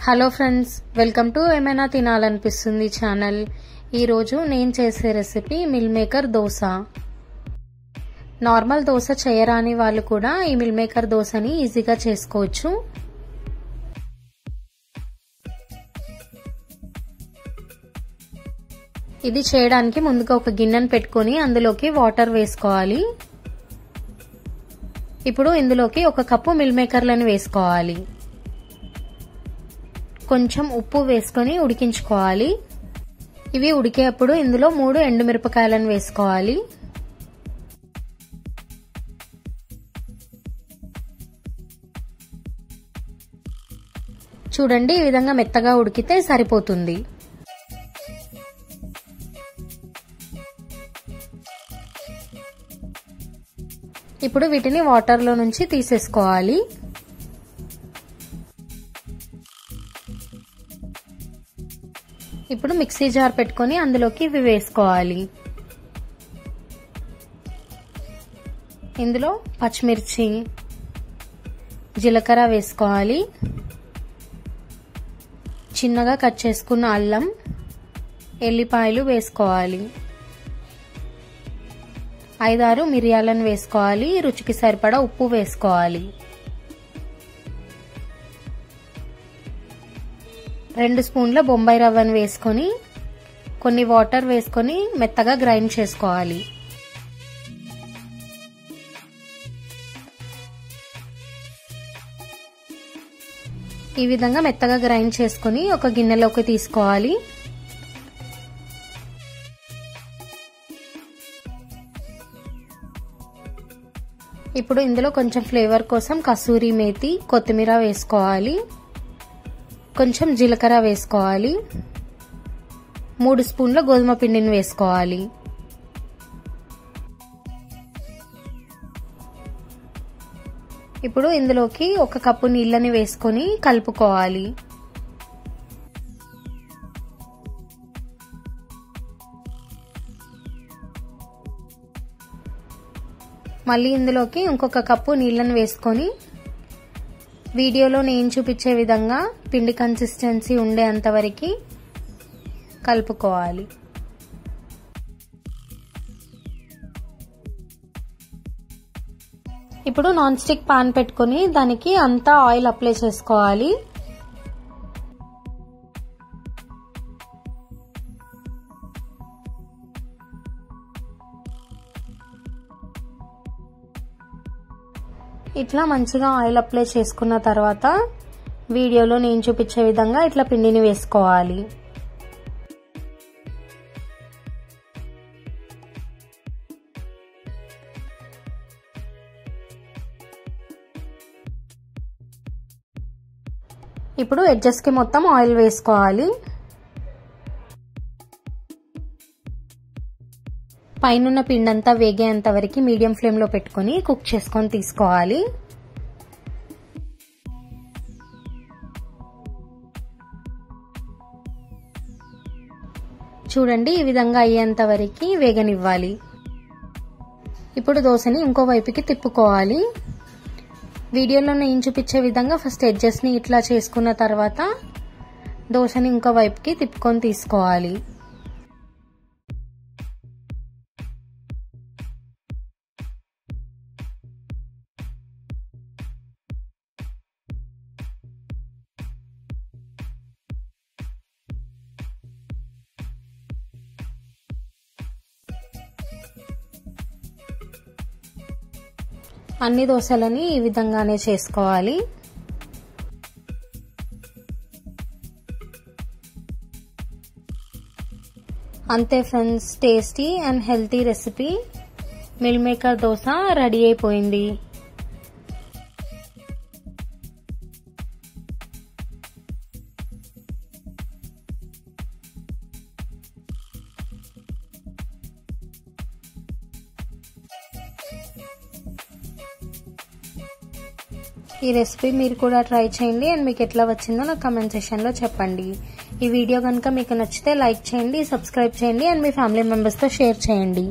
Hello friends, welcome to ఏమైనా తినాలనిపిస్తుంది channel. ఈరోజు నేను చేసే recipe meal maker dosa. Normal dosa చేయరాని వాళ్ళు కూడా ఈ మిల్ మేకర్ దోశని ఈజీగా చేసుకోవచ్చు. ఇది చేయడానికి ముందుగా ఒక గిన్నెను పెట్టుకొని అందులోకి వాటర్ వేసుకోవాలి. ఇప్పుడు ఇందులోకి ఒక కప్పు మిల్ మేకర్లను వేసుకోవాలి. కొంచెం ఉప్పు వేసుకొని ఉడికించుకోవాలి. ఇవి ఉడికేటప్పుడు ఇందులో 3 ఎండుమిరపకాయలను వేసుకోవాలి. చూడండి, ఈ విధంగా మెత్తగా ఉడికితే సరిపోతుంది. ఇప్పుడు వీటిని వాటర్లో నుంచి తీసేసుకోవాలి. ఇప్పుడు మిక్సీ జార్ పెట్టుకొని అందులోకి ఇవి వేసుకోవాలి. ఇందులో పచ్చిమిర్చి, జీలకర్ర వేసుకోవాలి. చిన్నగా కట్ చేసుకున్న అల్లం, ఎల్లిపాయలు వేసుకోవాలి. 5-6 మిరియాలను వేసుకోవాలి. రుచికి సరిపడా ఉప్పు వేసుకోవాలి. 2 స్పూన్ల బొంబాయి రవ్వను వేసుకొని కొన్ని వాటర్ వేసుకొని మెత్తగా గ్రైండ్ చేసుకోవాలి. ఈ విధంగా మెత్తగా గ్రైండ్ చేసుకొని ఒక గిన్నెలోకి తీసుకోవాలి. ఇప్పుడు ఇందులో కొంచెం ఫ్లేవర్ కోసం కసూరి మేతి, కొత్తిమీర వేసుకోవాలి. కొంచెం జీలకర్ర వేసుకోవాలి. 3 స్పూన్ల గోధుమ పిండిని వేసుకోవాలి. ఇప్పుడు ఇందులోకి 1 కప్పు నీళ్ళని వేసుకొని కలుపుకోవాలి. మళ్ళీ ఇందులోకి ఇంకొక కప్పు నీళ్ళని వేసుకొని వీడియోలో నేను చూపించే విధంగా పిండి కన్సిస్టెన్సీ ఉండేంత వరకు కలుపుకోవాలి. ఇప్పుడు నాన్ స్టిక్ పాన్ పెట్టుకొని దానికి అంతా ఆయిల్ అప్లై చేసుకోవాలి. ఇట్లా మంచిగా ఆయిల్ అప్లై చేసుకున్న తర్వాత వీడియోలో నేను చూపించే విధంగా ఇట్లా పిండిని వేసుకోవాలి. ఇప్పుడు ఎడ్జెస్ కి మొత్తం ఆయిల్ వేసుకోవాలి. పైనున్న పిండంతా వేగేంత వరకు మీడియం ఫ్లేమ్ లో పెట్టుకొని కుక్ చేసుకొని తీసుకోవాలి. చూడండి, ఈ విధంగా అయ్యేంత వరకు వేగనివ్వాలి. ఇప్పుడు దోశని ఇంకో వైపుకి తిప్పుకోవాలి. వీడియోలో నేను చూపించే విధంగా ఫస్ట్ ఎడ్జెస్ ని ఇట్లా చేసుకున్న తర్వాత దోశని ఇంకో వైపుకి తిప్పుకొని తీసుకోవాలి. అన్ని దోశలని ఈ విధంగానే చేసుకోవాలి. అంతే friends, tasty and healthy recipe meal maker dosa ready అయిపోయింది. ఈ రెసిపీ మీరు కూడా ట్రై చేయండి అండ్ మీకు ఎట్లా వచ్చిందో నాకు కామెంట్ సెక్షన్ లో చెప్పండి. ఈ వీడియో కనుక మీకు నచ్చితే లైక్ చేయండి, సబ్స్క్రైబ్ చేయండి అండ్ మీ ఫ్యామిలీ మెంబర్స్ తో షేర్ చేయండి.